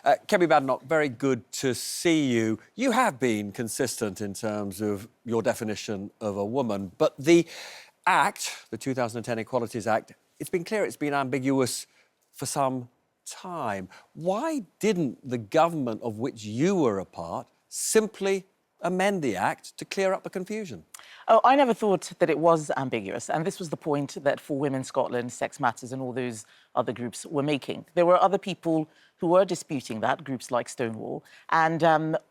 Kemi Badenoch, very good to see you. You have been consistent in terms of your definition of a woman, but the Act, the 2010 Equalities Act, it's been clear it's been ambiguous for some time. Why didn't the government of which you were a part simply amend the Act to clear up the confusion? Oh, I never thought that it was ambiguous, and this was the point that For Women Scotland, Sex Matters and all those other groups were making. There were other people who were disputing that, groups like Stonewall, and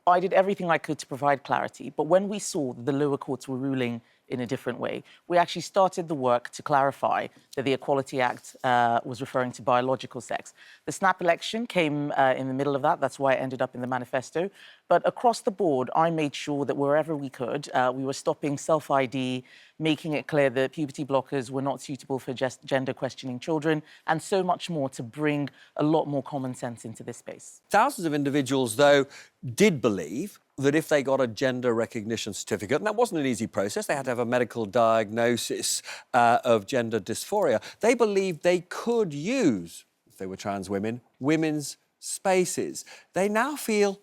I did everything I could to provide clarity. But when we saw that the lower courts were ruling in a different way, we actually started the work to clarify that the Equality Act was referring to biological sex. The snap election came in the middle of that. That's why it ended up in the manifesto. But across the board, I made sure that wherever we could, we were stopping self-ID, making it clear that puberty blockers were not suitable for gender-questioning children, and so much more to bring a lot more common sense into this space. Thousands of individuals, though, did believe that if they got a gender recognition certificate, and that wasn't an easy process, they had to have a medical diagnosis of gender dysphoria, they believed they could use, if they were trans women, women's spaces. They now feel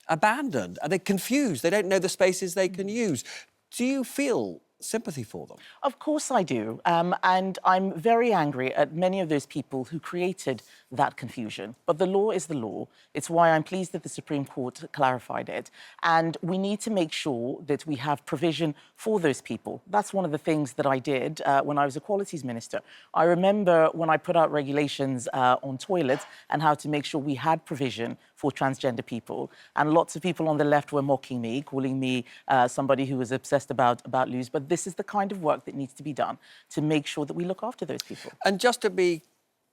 abandoned and they're confused. They don't know the spaces they can use. Do you feel sympathy for them? Of course I do. And I'm very angry at many of those people who created that confusion. But the law is the law. It's why I'm pleased that the Supreme Court clarified it. And we need to make sure that we have provision for those people. That's one of the things that I did when I was Equalities Minister. I remember when I put out regulations on toilets and how to make sure we had provision for transgender people. And lots of people on the left were mocking me, calling me somebody who was obsessed about loos. But this is the kind of work that needs to be done to make sure that we look after those people. And just to be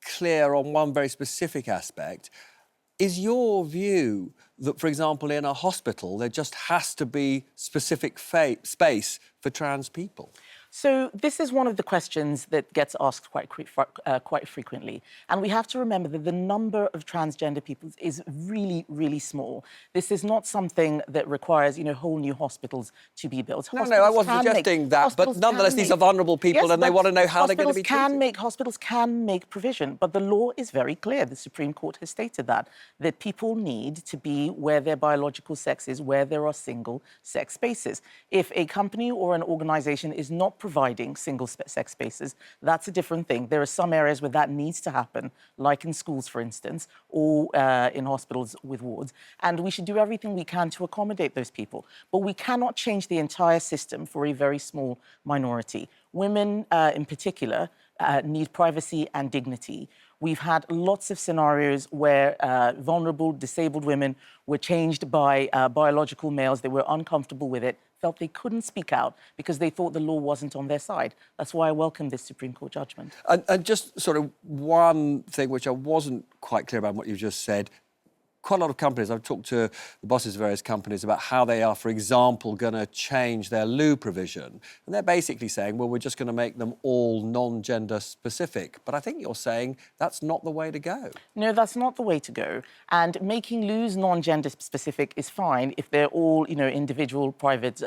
clear on one very specific aspect, is your view that, for example, in a hospital, there just has to be specific space for trans people? So this is one of the questions that gets asked quite frequently. And we have to remember that the number of transgender people is really, really small. This is not something that requires, whole new hospitals to be built. No, I wasn't suggesting that, but nonetheless, these are vulnerable people, yes, and they want to know how they're going to be treated. Hospitals can make provision, but the law is very clear. The Supreme Court has stated that people need to be where their biological sex is, where there are single-sex spaces. If a company or an organisation is not providing single-sex spaces, that's a different thing. There are some areas where that needs to happen, like in schools, for instance, or in hospitals with wards, and we should do everything we can to accommodate those people. But we cannot change the entire system for a very small minority. Women, in particular, need privacy and dignity. We've had lots of scenarios where vulnerable, disabled women were changed by biological males. They were uncomfortable with it, felt they couldn't speak out because they thought the law wasn't on their side. That's why I welcome this Supreme Court judgment. And just sort of one thing which I wasn't quite clear about in what you just said, quite a lot of companies, I've talked to the bosses of various companies about how they are, for example, going to change their loo provision. And they're basically saying, well, we're just going to make them all non-gender specific. But I think you're saying that's not the way to go. No, that's not the way to go. And making loos non-gender specific is fine if they're all, individual, private,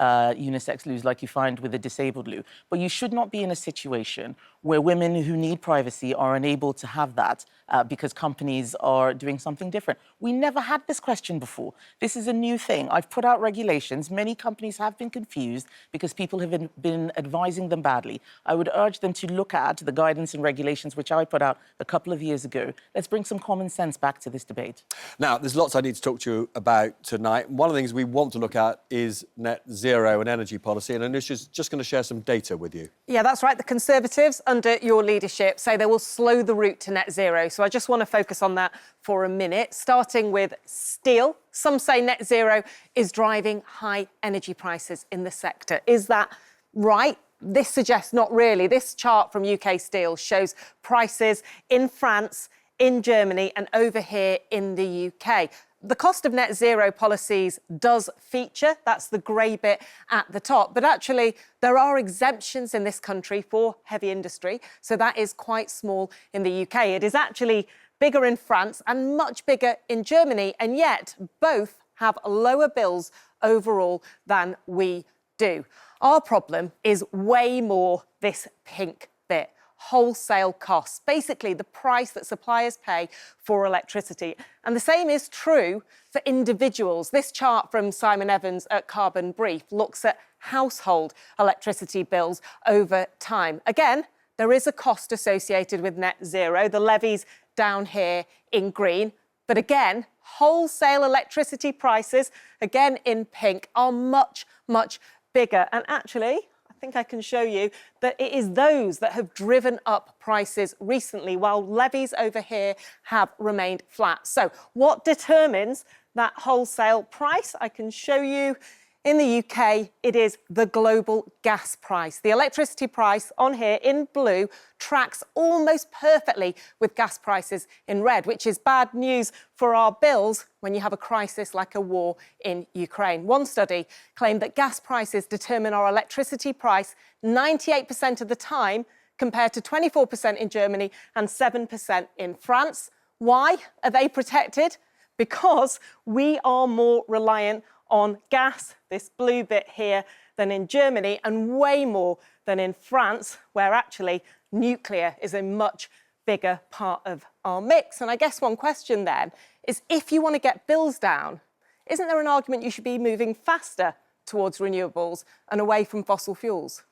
unisex loos like you find with a disabled loo. But you should not be in a situation where women who need privacy are unable to have that because companies are doing something different. We never had this question before. This is a new thing. I've put out regulations. Many companies have been confused because people have been advising them badly. I would urge them to look at the guidance and regulations which I put out a couple of years ago. Let's bring some common sense back to this debate. Now, there's lots I need to talk to you about tonight. One of the things we want to look at is net zero and energy policy, and Anusha's just going to share some data with you. Yeah, that's right. The Conservatives, under your leadership, say they will slow the route to net zero. So I just want to focus on that for a minute, starting with steel. Some say net zero is driving high energy prices in the sector. Is that right? This suggests not really. This chart from UK Steel shows prices in France, in Germany and over here in the UK. The cost of net zero policies does feature, that's the grey bit at the top, but actually there are exemptions in this country for heavy industry, so that is quite small in the UK. It is actually bigger in France and much bigger in Germany, and yet both have lower bills overall than we do. Our problem is way more this pink bit. wholesale costs, basically the price that suppliers pay for electricity. And the same is true for individuals. This chart from Simon Evans at Carbon Brief looks at household electricity bills over time. Again, there is a cost associated with net zero, the levies down here in green. But again, wholesale electricity prices, again in pink, are much, much bigger. And actually, I think I can show you that it is those that have driven up prices recently, while levies over here have remained flat. So what determines that wholesale price? I can show you. In the UK, it is the global gas price. The electricity price on here in blue tracks almost perfectly with gas prices in red, which is bad news for our bills when you have a crisis like a war in Ukraine. One study claimed that gas prices determine our electricity price 98% of the time, compared to 24% in Germany and 7% in France. Why are they protected? Because we are more reliant on gas, this blue bit here, than in Germany, and way more than in France, where actually nuclear is a much bigger part of our mix. And I guess one question then is, if you want to get bills down, isn't there an argument you should be moving faster towards renewables and away from fossil fuels?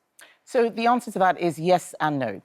So the answer to that is yes and no.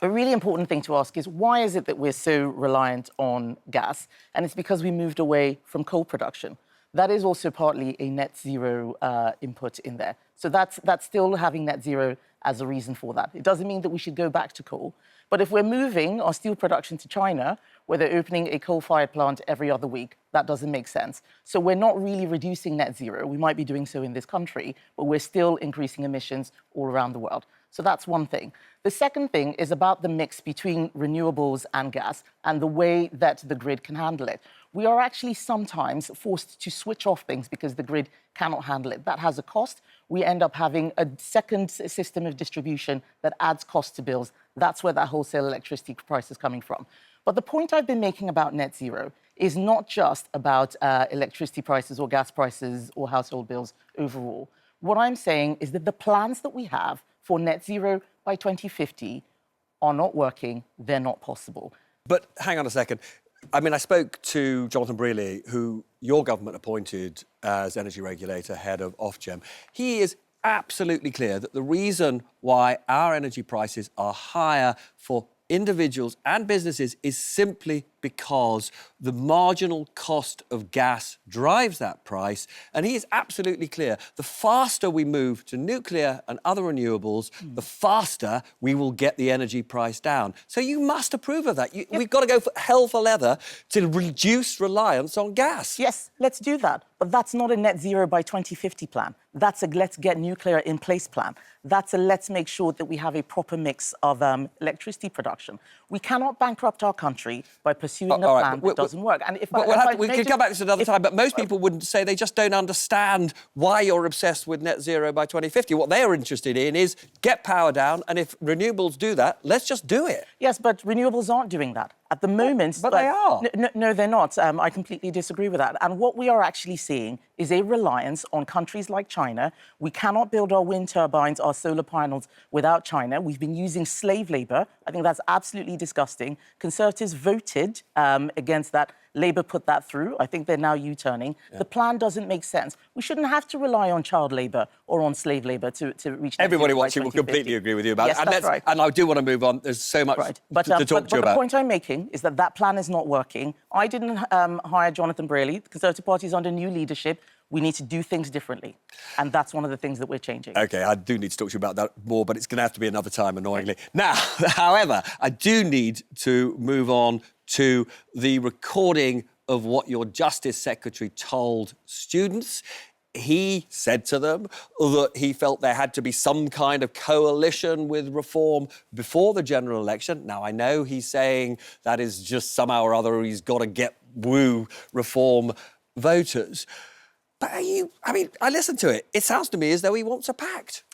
A really important thing to ask is, why is it that we're so reliant on gas? And it's because we moved away from coal production. That is also partly a net zero input in there. So that's still having net zero as a reason for that. It doesn't mean that we should go back to coal. But if we're moving our steel production to China, where they're opening a coal-fired plant every other week, that doesn't make sense. So we're not really reducing net zero. We might be doing so in this country, but we're still increasing emissions all around the world. So that's one thing. The second thing is about the mix between renewables and gas and the way that the grid can handle it. We are actually sometimes forced to switch off things because the grid cannot handle it. That has a cost. We end up having a second system of distribution that adds cost to bills. That's where that wholesale electricity price is coming from. But the point I've been making about net zero is not just about electricity prices or gas prices or household bills overall. What I'm saying is that the plans that we have for net zero by 2050 are not working, they're not possible. But hang on a second. I mean, I spoke to Jonathan Brearley, who your government appointed as energy regulator, head of Ofgem. He is absolutely clear that the reason why our energy prices are higher for individuals and businesses is simply because the marginal cost of gas drives that price. And he is absolutely clear. The faster we move to nuclear and other renewables, the faster we will get the energy price down. So you must approve of that. We've got to go for hell for leather to reduce reliance on gas. Yes, let's do that. But that's not a net zero by 2050 plan. That's a let's get nuclear in place plan. That's a let's make sure that we have a proper mix of electricity production. We cannot bankrupt our country by pursuing a plan that doesn't work. And we can come back to this another time, but most people wouldn't say, they just don't understand why you're obsessed with net zero by 2050. What they're interested in is get power down, and if renewables do that, let's just do it. Yes, but renewables aren't doing that. At the moment... But they are. No, they're not. I completely disagree with that. And what we are actually seeing is a reliance on countries like China. We cannot build our wind turbines, our solar panels without China. We've been using slave labour. I think that's absolutely disgusting. Conservatives voted against that. Labour put that through. I think they're now U-turning. Yeah. The plan doesn't make sense. We shouldn't have to rely on child labour or on slave labour to reach... Everybody watching will completely agree with you about it. And that's right. And I do want to move on. There's so much to talk to you about. But the point I'm making is that that plan is not working. I didn't hire Jonathan Brearley. The Conservative Party is under new leadership. We need to do things differently. And that's one of the things that we're changing. OK, I do need to talk to you about that more, but it's going to have to be another time, annoyingly. Now, however, I do need to move on to the recording of what your Justice Secretary told students. He said to them that he felt there had to be some kind of coalition with reform before the general election. Now, I know he's saying that is just somehow or other he's got to get reform voters. But I listened to it. It sounds to me as though he wants a pact.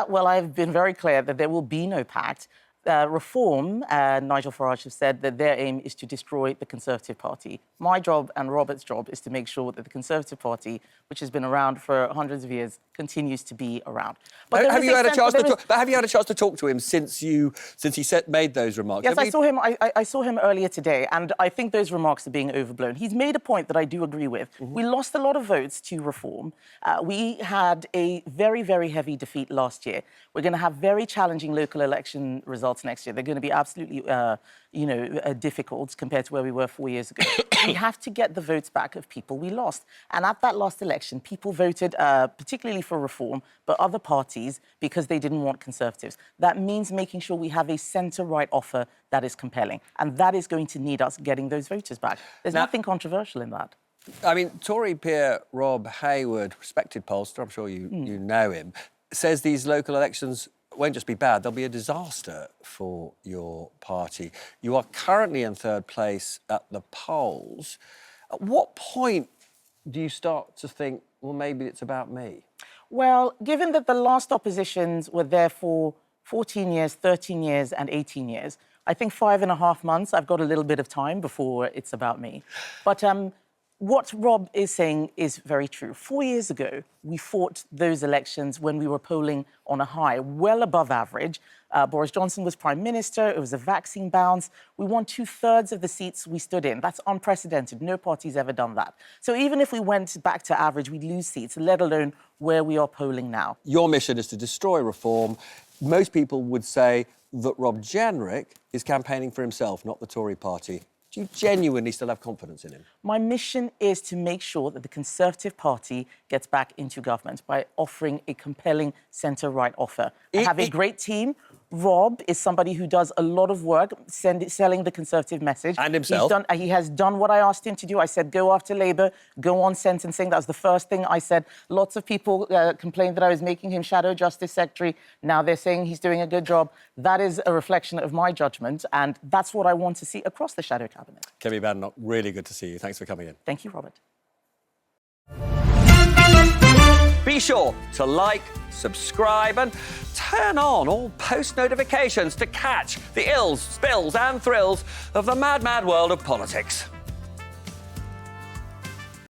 Well, I've been very clear that there will be no pact. Reform, Nigel Farage has said that their aim is to destroy the Conservative Party. My job and Robert's job is to make sure that the Conservative Party, which has been around for hundreds of years, continues to be around. But have you had a chance to talk? But have you had a chance to talk to him since he made those remarks? Yes, I saw him. I saw him earlier today, and I think those remarks are being overblown. He's made a point that I do agree with. We lost a lot of votes to reform. We had a very, very heavy defeat last year. We're going to have very challenging local election results next year. They're going to be absolutely, difficult compared to where we were 4 years ago. We have to get the votes back of people we lost. And at that last election, people voted particularly for reform, but other parties because they didn't want Conservatives. That means making sure we have a centre-right offer that is compelling. And that is going to need us getting those voters back. There's nothing controversial in that. I mean, Tory peer Rob Hayward, respected pollster, I'm sure you know him, says these local elections won't just be bad, they'll be a disaster for your party. You are currently in third place at the polls. At what point do you start to think, well, maybe it's about me? Well, given that the last oppositions were there for 14 years, 13 years and 18 years, I think 5.5 months, I've got a little bit of time before it's about me. But what Rob is saying is very true. 4 years ago, we fought those elections when we were polling on a high, well above average. Boris Johnson was Prime Minister. It was a vaccine bounce. We won 2/3 of the seats we stood in. That's unprecedented. No party's ever done that. So even if we went back to average, we'd lose seats, let alone where we are polling now. Your mission is to destroy reform. Most people would say that Rob Jenrick is campaigning for himself, not the Tory party. Do you genuinely still have confidence in him? My mission is to make sure that the Conservative Party gets back into government by offering a compelling centre-right offer. I have a great team. Rob is somebody who does a lot of work selling the Conservative message. And himself. He has done what I asked him to do. I said, go after Labour, go on sentencing. That was the first thing I said. Lots of people complained that I was making him Shadow Justice Secretary. Now they're saying he's doing a good job. That is a reflection of my judgment, and that's what I want to see across the Shadow Cabinet. Kemi Badenoch, really good to see you. Thanks for coming in. Thank you, Robert. Be sure to like, subscribe and turn on all post notifications to catch the ills, spills and thrills of the mad, mad world of politics.